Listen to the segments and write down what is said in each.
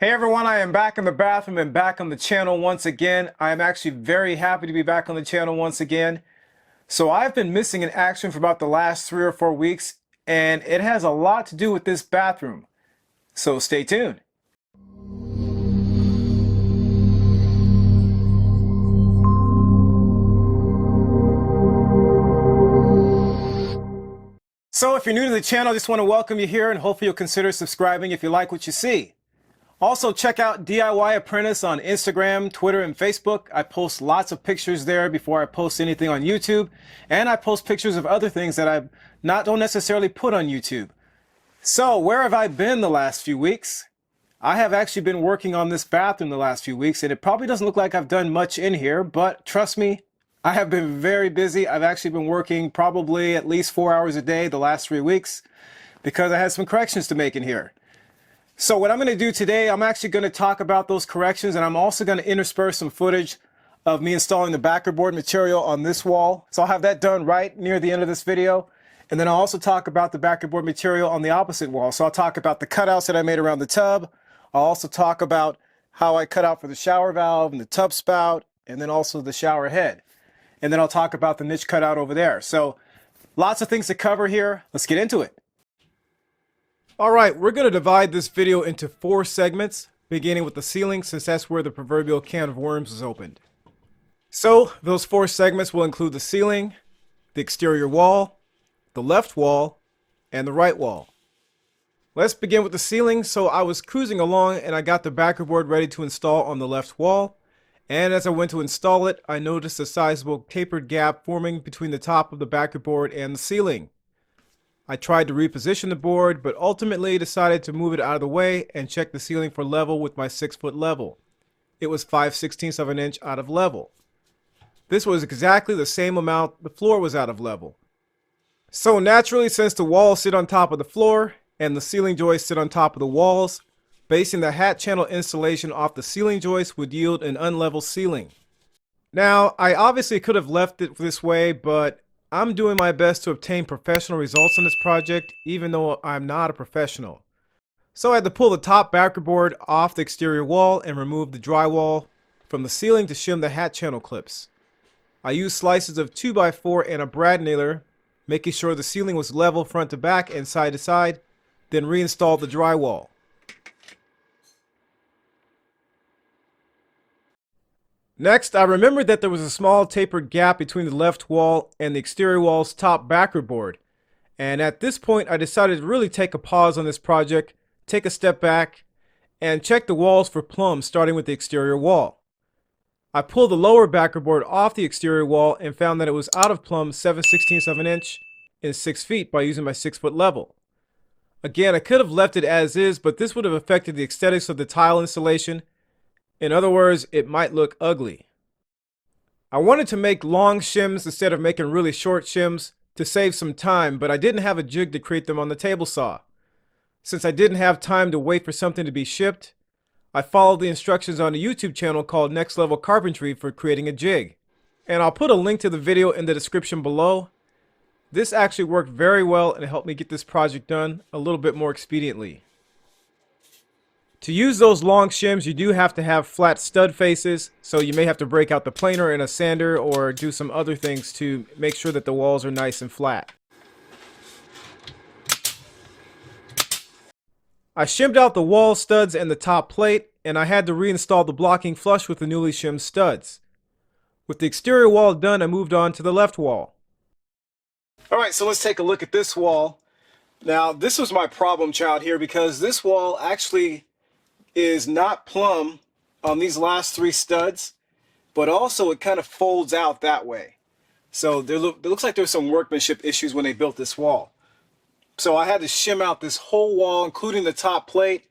Hey everyone, I am back in the bathroom and back on the channel once again. I am actually very happy to be back on the channel once again. So I've been missing in action for about the last 3 or 4 weeks, and it has a lot to do with this bathroom. So stay tuned. So if you're new to the channel, I just want to welcome you here and hopefully you'll consider subscribing if you like what you see. Also, check out DIY Apprentice on Instagram, Twitter, and Facebook. I post lots of pictures there before I post anything on YouTube. And I post pictures of other things that I don't necessarily put on YouTube. So, where have I been the last few weeks? I have actually been working on this bathroom the last few weeks, and it probably doesn't look like I've done much in here, but trust me, I have been very busy. I've actually been working probably at least 4 hours a day the last 3 weeks because I had some corrections to make in here. So what I'm going to do today, I'm actually going to talk about those corrections, and I'm also going to intersperse some footage of me installing the backer board material on this wall. So I'll have that done right near the end of this video. And then I'll also talk about the backer board material on the opposite wall. So I'll talk about the cutouts that I made around the tub. I'll also talk about how I cut out for the shower valve and the tub spout, and then also the shower head. And then I'll talk about the niche cutout over there. So lots of things to cover here. Let's get into it. Alright, we're going to divide this video into 4 segments, beginning with the ceiling since that's where the proverbial can of worms was opened. So, those 4 segments will include the ceiling, the exterior wall, the left wall, and the right wall. Let's begin with the ceiling. So I was cruising along and I got the backer board ready to install on the left wall. And as I went to install it, I noticed a sizable tapered gap forming between the top of the backer board and the ceiling. I tried to reposition the board, but ultimately decided to move it out of the way and check the ceiling for level with my 6-foot level. It was 5/16 of an inch out of level. This was exactly the same amount the floor was out of level. So naturally, since the walls sit on top of the floor and the ceiling joists sit on top of the walls, basing the hat channel installation off the ceiling joist would yield an unlevel ceiling. Now, I obviously could have left it this way, but I'm doing my best to obtain professional results on this project, even though I'm not a professional. So I had to pull the top backer board off the exterior wall and remove the drywall from the ceiling to shim the hat channel clips. I used slices of 2x4 and a brad nailer, making sure the ceiling was level front to back and side to side, then reinstalled the drywall. Next, I remembered that there was a small tapered gap between the left wall and the exterior wall's top backer board. And at this point, I decided to really take a pause on this project, take a step back, and check the walls for plumbs, starting with the exterior wall. I pulled the lower backer board off the exterior wall and found that it was out of plumb 7/16 of an inch in 6 feet by using my 6-foot level. Again, I could have left it as is, but this would have affected the aesthetics of the tile installation. In other words, it might look ugly. I wanted to make long shims instead of making really short shims to save some time, but I didn't have a jig to create them on the table saw. Since I didn't have time to wait for something to be shipped, I followed the instructions on a YouTube channel called Next Level Carpentry for creating a jig. And I'll put a link to the video in the description below. This actually worked very well and helped me get this project done a little bit more expediently. To use those long shims, you do have to have flat stud faces, so you may have to break out the planer and a sander or do some other things to make sure that the walls are nice and flat. I shimmed out the wall studs and the top plate, and I had to reinstall the blocking flush with the newly shimmed studs. With the exterior wall done, I moved on to the left wall. Alright, so let's take a look at this wall. Now, this was my problem child here because this wall actually is not plumb on these last 3 studs, but also it kind of folds out that way. So it looks like there's some workmanship issues when they built this wall. So I had to shim out this whole wall, including the top plate,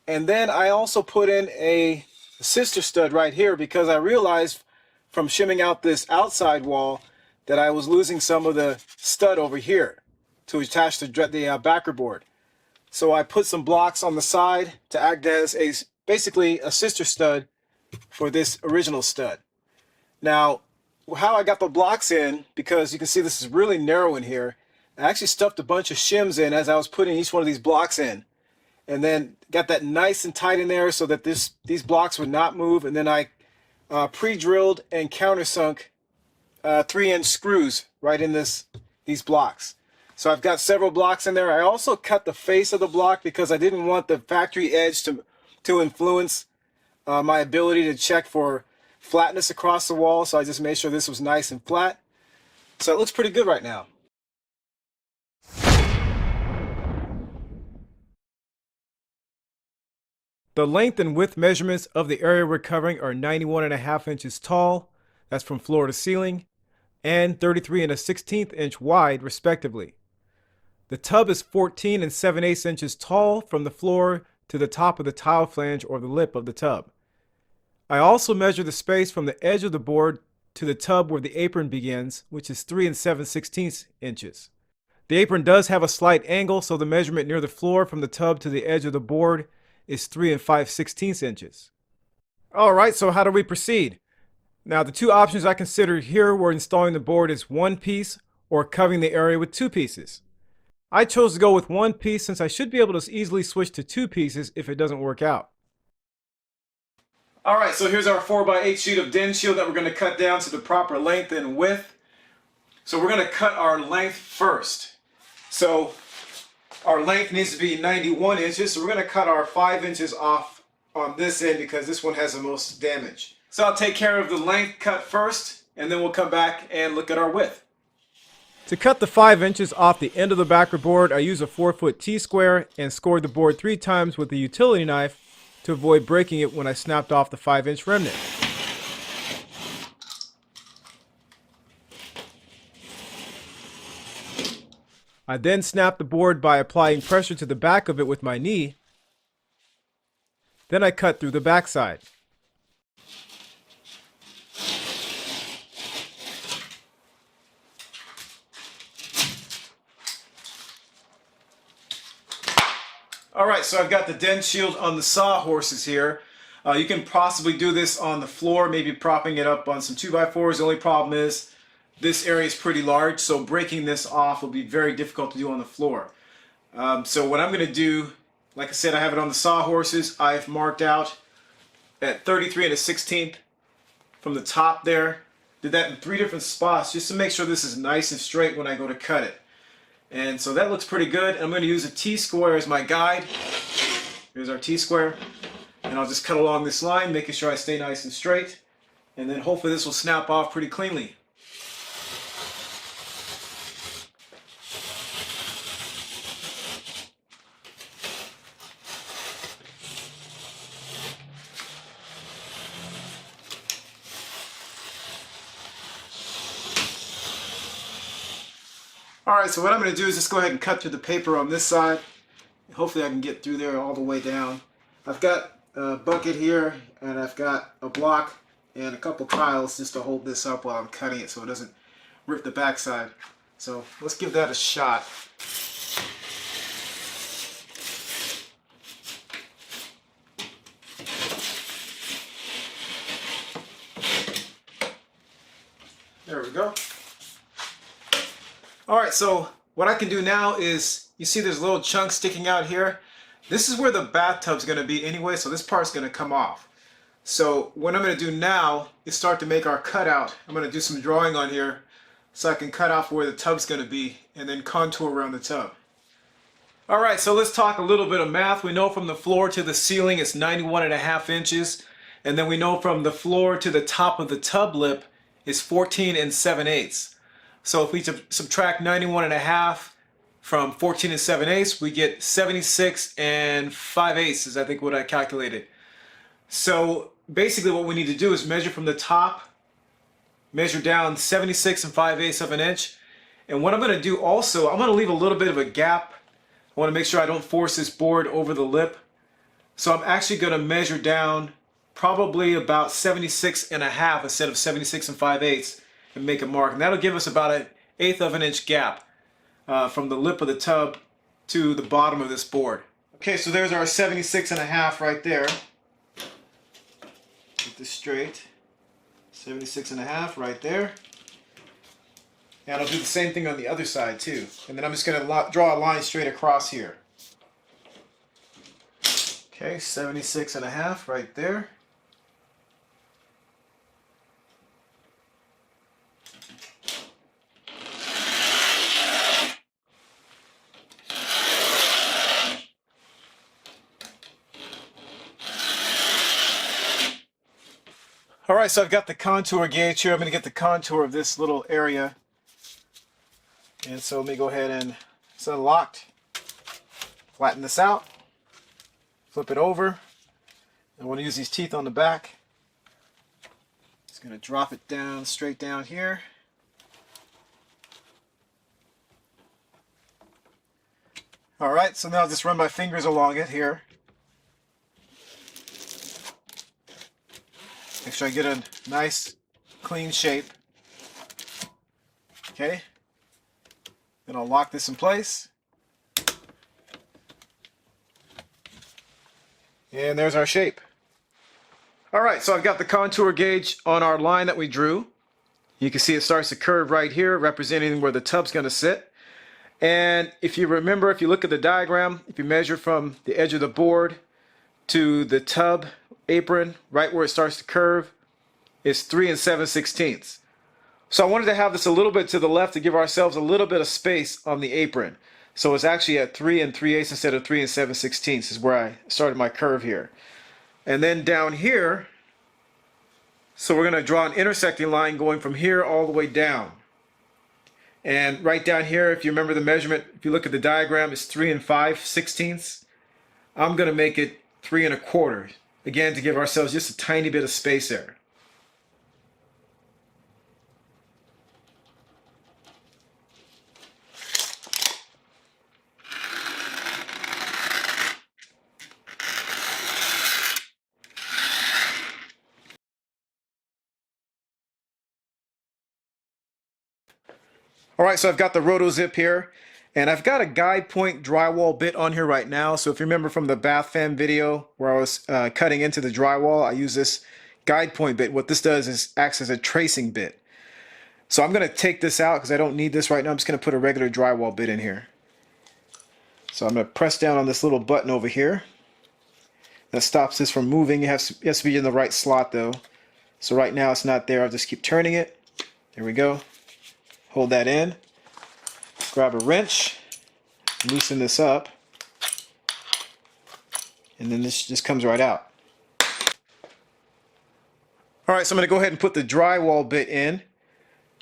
and then I also put in a sister stud right here because I realized from shimming out this outside wall that I was losing some of the stud over here to attach the backer board. So I put some blocks on the side to act as basically a sister stud for this original stud. Now, how I got the blocks in, because you can see this is really narrow in here, I actually stuffed a bunch of shims in as I was putting each one of these blocks in. and then got that nice and tight in there so that these blocks would not move. And then I pre-drilled and countersunk 3-inch screws right in these blocks. So I've got several blocks in there. I also cut the face of the block because I didn't want the factory edge to influence my ability to check for flatness across the wall. So I just made sure this was nice and flat. So it looks pretty good right now. The length and width measurements of the area we're covering are 91.5 inches tall, that's from floor to ceiling, and 33 1/16 inch wide, respectively. The tub is 14 7/8 inches tall from the floor to the top of the tile flange or the lip of the tub. I also measure the space from the edge of the board to the tub where the apron begins, which is 3 7/16 inches. The apron does have a slight angle, so the measurement near the floor from the tub to the edge of the board is 3 5/16 inches. Alright, so how do we proceed? Now the two options I considered here were installing the board as one piece or covering the area with two pieces. I chose to go with one piece since I should be able to easily switch to two pieces if it doesn't work out. Alright, so here's our 4x8 sheet of DensShield that we're going to cut down to the proper length and width. So we're going to cut our length first. So our length needs to be 91 inches, so we're going to cut our 5 inches off on this end because this one has the most damage. So I'll take care of the length cut first, and then we'll come back and look at our width. To cut the 5 inches off the end of the backer board, I use a 4-foot T-square and scored the board 3 times with a utility knife to avoid breaking it when I snapped off the 5-inch remnant. I then snap the board by applying pressure to the back of it with my knee. Then I cut through the backside. Alright, so I've got the DensShield on the sawhorses here. You can possibly do this on the floor, maybe propping it up on some 2x4s. The only problem is this area is pretty large, so breaking this off will be very difficult to do on the floor. So what I'm going to do, like I said, I have it on the sawhorses. I've marked out at 33 1/16 from the top there. Did that in 3 different spots just to make sure this is nice and straight when I go to cut it. And so that looks pretty good. I'm going to use a T-square as my guide. Here's our T-square. And I'll just cut along this line, making sure I stay nice and straight. And then hopefully this will snap off pretty cleanly. Alright, so what I'm going to do is just go ahead and cut through the paper on this side. Hopefully I can get through there all the way down. I've got a bucket here, and I've got a block and a couple tiles just to hold this up while I'm cutting it so it doesn't rip the backside. So let's give that a shot. There we go. Alright, so what I can do now is, you see there's little chunks sticking out here. This is where the bathtub's going to be anyway, so this part's going to come off. So what I'm going to do now is start to make our cutout. I'm going to do some drawing on here so I can cut off where the tub's going to be and then contour around the tub. Alright, so let's talk a little bit of math. We know from the floor to the ceiling it's 91.5 inches, and then we know from the floor to the top of the tub lip is 14 7/8. So if we subtract 91.5 from 14 7/8, we get 76 5/8 is I think what I calculated. So basically what we need to do is measure from the top, measure down 76 5/8 of an inch. And what I'm going to do also, I'm going to leave a little bit of a gap. I want to make sure I don't force this board over the lip. So I'm actually going to measure down probably about 76.5 instead of 76 5/8 and make a mark. And that'll give us about an 1/8 of an inch gap from the lip of the tub to the bottom of this board. Okay, so there's our 76.5 right there. Get this straight. 76.5 right there. And I'll do the same thing on the other side too. And then I'm just going to draw a line straight across here. Okay, 76.5 right there. All right, so I've got the contour gauge here. I'm going to get the contour of this little area. And so let me go ahead and it's unlocked. Flatten this out. Flip it over. I want to use these teeth on the back. Just going to drop it down, straight down here. All right, so now I'll just run my fingers along it here. Make sure I get a nice, clean shape. Okay. Then I'll lock this in place. And there's our shape. All right, so I've got the contour gauge on our line that we drew. You can see it starts to curve right here, representing where the tub's going to sit. And if you remember, if you look at the diagram, if you measure from the edge of the board to the tub apron, right where it starts to curve, is 3 7/16. So I wanted to have this a little bit to the left to give ourselves a little bit of space on the apron. So it's actually at 3 3/8 instead of 3 7/16 is where I started my curve here. And then down here, so we're going to draw an intersecting line going from here all the way down. And right down here, if you remember the measurement, if you look at the diagram, it's 3 5/16. I'm going to make it 3 1/4. Again, to give ourselves just a tiny bit of space there. All right, so I've got the roto zip here, and I've got a guide point drywall bit on here right now. So if you remember from the bath fan video where I was cutting into the drywall, I use this guide point bit. What this does is acts as a tracing bit. So I'm going to take this out because I don't need this right now. I'm just going to put a regular drywall bit in here. So I'm going to press down on this little button over here. That stops this from moving. It has to be in the right slot though. So right now it's not there. I'll just keep turning it. There we go. Hold that in, grab a wrench, loosen this up, and then this just comes right out. All right, so I'm going to go ahead and put the drywall bit in.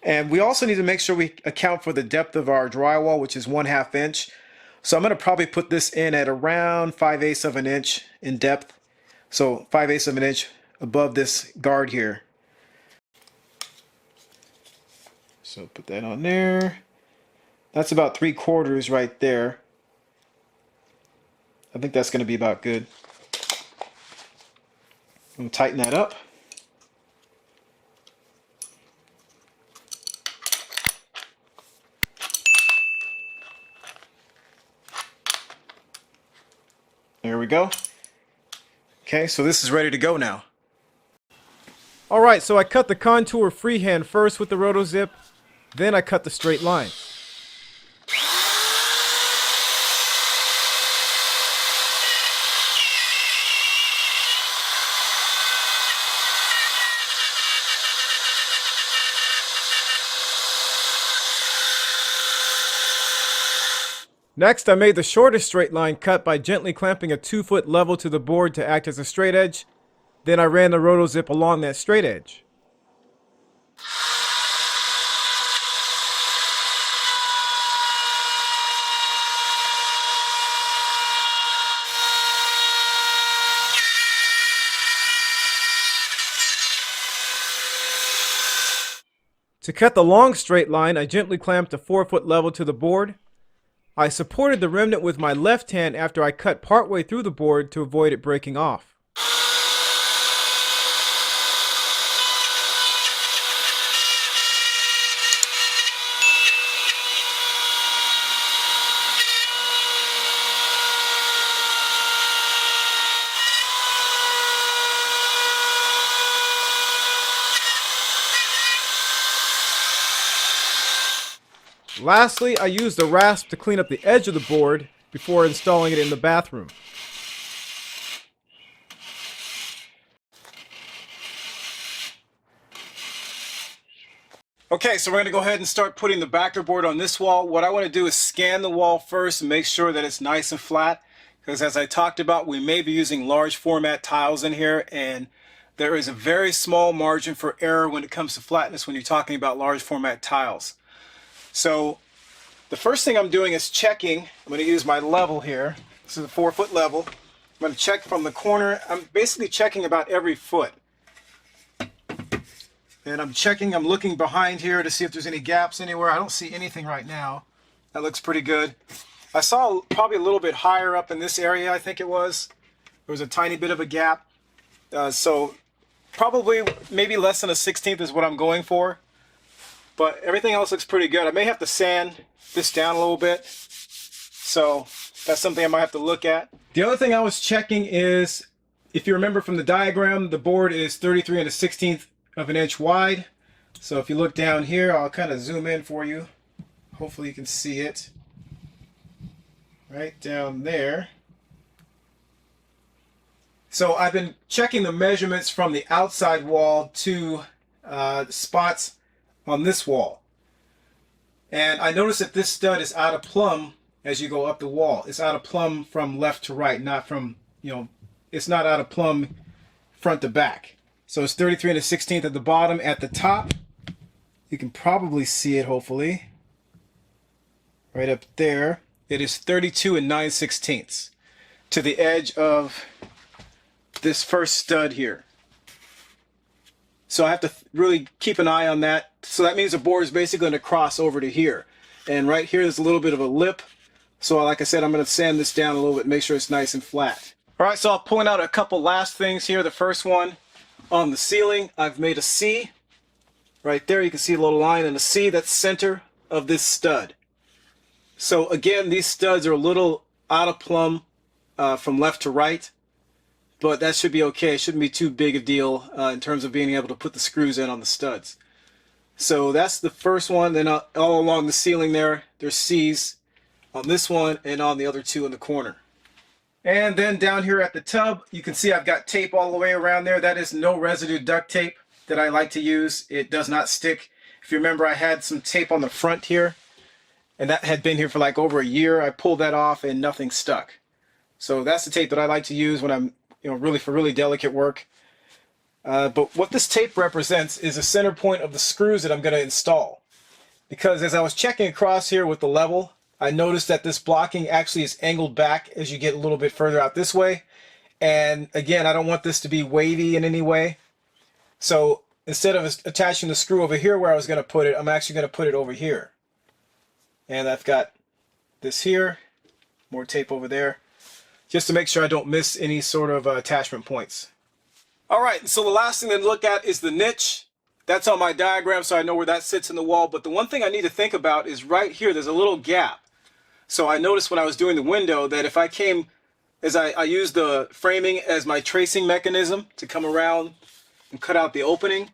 And we also need to make sure we account for the depth of our drywall, which is 1/2 inch. So I'm going to probably put this in at around 5/8 of an inch in depth. So 5/8 of an inch above this guard here. So put that on there. That's about 3/4 right there. I think that's going to be about good. I'm going to tighten that up. There we go. Okay, so this is ready to go now. All right, so I cut the contour freehand first with the roto zip. Then I cut the straight line. Next, I made the shortest straight line cut by gently clamping a 2-foot level to the board to act as a straight edge. Then I ran the roto zip along that straight edge. To cut the long straight line, I gently clamped a 4-foot level to the board. I supported the remnant with my left hand after I cut partway through the board to avoid it breaking off. Lastly, I used a rasp to clean up the edge of the board before installing it in the bathroom. Okay, so we're going to go ahead and start putting the backer board on this wall. What I want to do is scan the wall first and make sure that it's nice and flat, because as I talked about, we may be using large format tiles in here, and there is a very small margin for error when it comes to flatness when you're talking about large format tiles. So the first thing I'm doing is checking. I'm going to use my level here. This is a 4-foot level. I'm going to check from the corner. I'm basically checking about every foot. And I'm looking behind here to see if there's any gaps anywhere. I don't see anything right now. That looks pretty good. I saw probably a little bit higher up in this area, I think it was. There was a tiny bit of a gap. So probably maybe less than a 1/16 is what I'm going for. But everything else looks pretty good. I may have to sand this down a little bit. So that's something I might have to look at. The other thing I was checking is, if you remember from the diagram, the board is 33 1/16 of an inch wide. So if you look down here, I'll kind of zoom in for you. Hopefully you can see it. Right down there. So I've been checking the measurements from the outside wall to spots on this wall. And I noticed that this stud is out of plumb as you go up the wall. It's out of plumb from left to right, not from, it's not out of plumb front to back. So it's 33 1/16 at the bottom. At the top, you can probably see it, hopefully. Right up there, it is 32 9/16 to the edge of this first stud here. So I have to really keep an eye on that. So that means the board is basically going to cross over to here. And right here there's a little bit of a lip. So like I said, I'm going to sand this down a little bit, make sure it's nice and flat. All right, so I'll point out a couple last things here. The first one, on the ceiling, I've made a C. Right there, you can see a little line and a C. That's center of this stud. So again, these studs are a little out of plumb from left to right, but that should be okay. It shouldn't be too big a deal in terms of being able to put the screws in on the studs. So that's the first one. Then all along the ceiling there's C's on this one and on the other two in the corner. And then down here at the tub, you can see I've got tape all the way around there. That is no residue duct tape that I like to use. It does not stick. If you remember, I had some tape on the front here, and that had been here for like over a year. I pulled that off and nothing stuck. So that's the tape that I like to use when I'm, for really delicate work. But what this tape represents is the center point of the screws that I'm going to install. Because as I was checking across here with the level, I noticed that this blocking actually is angled back as you get a little bit further out this way. And again, I don't want this to be wavy in any way. So instead of attaching the screw over here where I was going to put it, I'm actually going to put it over here. And I've got this here, more tape over there, just to make sure I don't miss any sort of attachment points. All right, so the last thing to look at is the niche. That's on my diagram, so I know where that sits in the wall. But the one thing I need to think about is right here, there's a little gap. So I noticed when I was doing the window that if I came, as I used the framing as my tracing mechanism to come around and cut out the opening.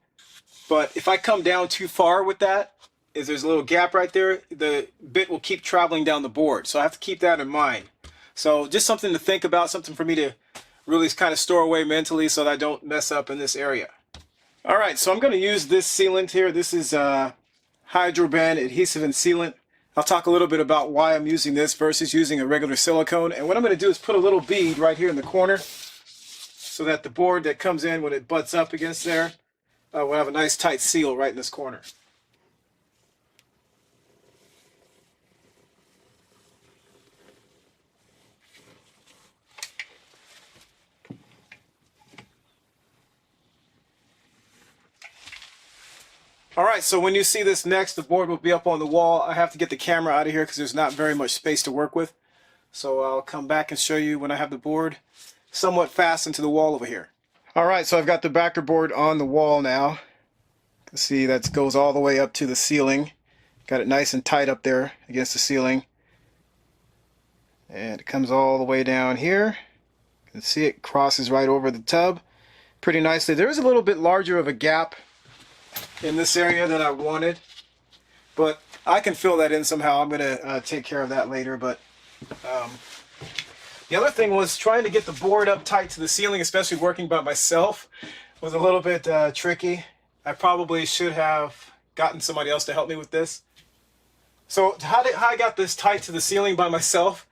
But if I come down too far with that, is there's a little gap right there, the bit will keep traveling down the board. So I have to keep that in mind. So just something to think about, something for me to really kind of store away mentally so that I don't mess up in this area. All right, so I'm going to use this sealant here. This is Hydroban adhesive and sealant. I'll talk a little bit about why I'm using this versus using a regular silicone. And what I'm going to do is put a little bead right here in the corner so that the board that comes in when it butts up against there will have a nice tight seal right in this corner. All right, so when you see this next, the board will be up on the wall. I have to get the camera out of here because there's not very much space to work with. So I'll come back and show you when I have the board somewhat fastened to the wall over here. All right, so I've got the backer board on the wall now. You can see that goes all the way up to the ceiling. Got it nice and tight up there against the ceiling. And it comes all the way down here. You can see it crosses right over the tub pretty nicely. There is a little bit larger of a gap in this area than I wanted, but I can fill that in somehow. I'm going to take care of that later. But the other thing was trying to get the board up tight to the ceiling, especially working by myself, was a little bit tricky. I probably should have gotten somebody else to help me with this. So how I got this tight to the ceiling by myself,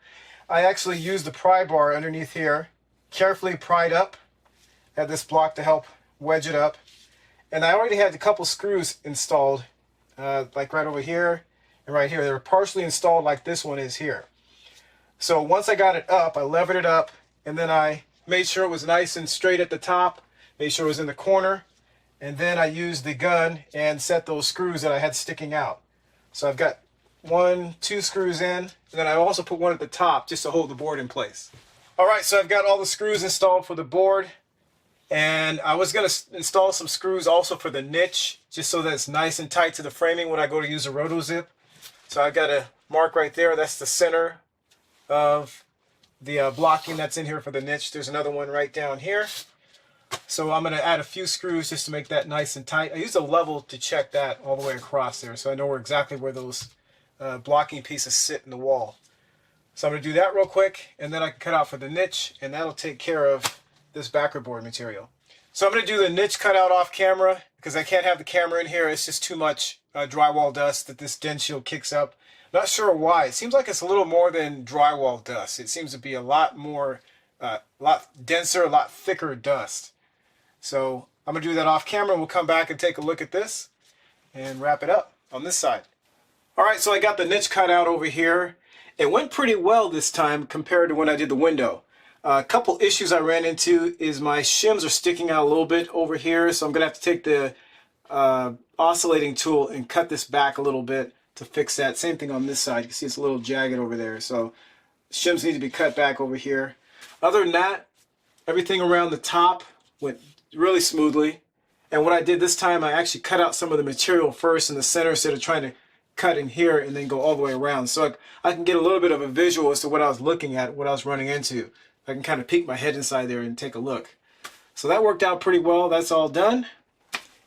I actually used the pry bar underneath here, carefully pried up, had this block to help wedge it up, and I already had a couple screws installed, like right over here and right here. They were partially installed like this one is here. So once I got it up, I levered it up, and then I made sure it was nice and straight at the top, made sure it was in the corner, and then I used the gun and set those screws that I had sticking out. So I've got 2 screws in, and then I also put one at the top just to hold the board in place. Alright, so I've got all the screws installed for the board, and I was going to install some screws also for the niche, just so that it's nice and tight to the framing when I go to use a roto zip. So I've got a mark right there, that's the center of the blocking that's in here for the niche. There's another one right down here. So I'm going to add a few screws just to make that nice and tight. I use a level to check that all the way across there, so I know exactly where those blocking pieces sit in the wall. So I'm going to do that real quick, and then I can cut out for the niche, and that'll take care of this backer board material. So I'm going to do the niche cutout off camera because I can't have the camera in here. It's just too much drywall dust that this DensShield kicks up. Not sure why. It seems like it's a little more than drywall dust. It seems to be a lot more, a lot denser, a lot thicker dust. So I'm going to do that off camera, and we'll come back and take a look at this and wrap it up on this side. Alright, so I got the niche cut out over here. It went pretty well this time compared to when I did the window. A couple issues I ran into is my shims are sticking out a little bit over here, so I'm going to have to take the oscillating tool and cut this back a little bit to fix that. Same thing on this side. You can see it's a little jagged over there, so shims need to be cut back over here. Other than that, everything around the top went really smoothly. And what I did this time, I actually cut out some of the material first in the center instead of trying to cut in here and then go all the way around. So I can get a little bit of a visual as to what I was looking at, what I was running into. I can kind of peek my head inside there and take a look. So that worked out pretty well. That's all done.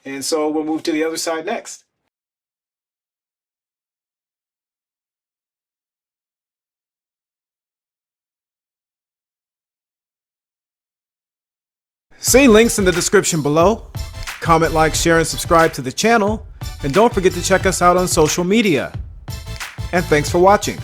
And so we'll move to the other side next. See links in the description below. Comment, like, share, and subscribe to the channel. And don't forget to check us out on social media. And thanks for watching.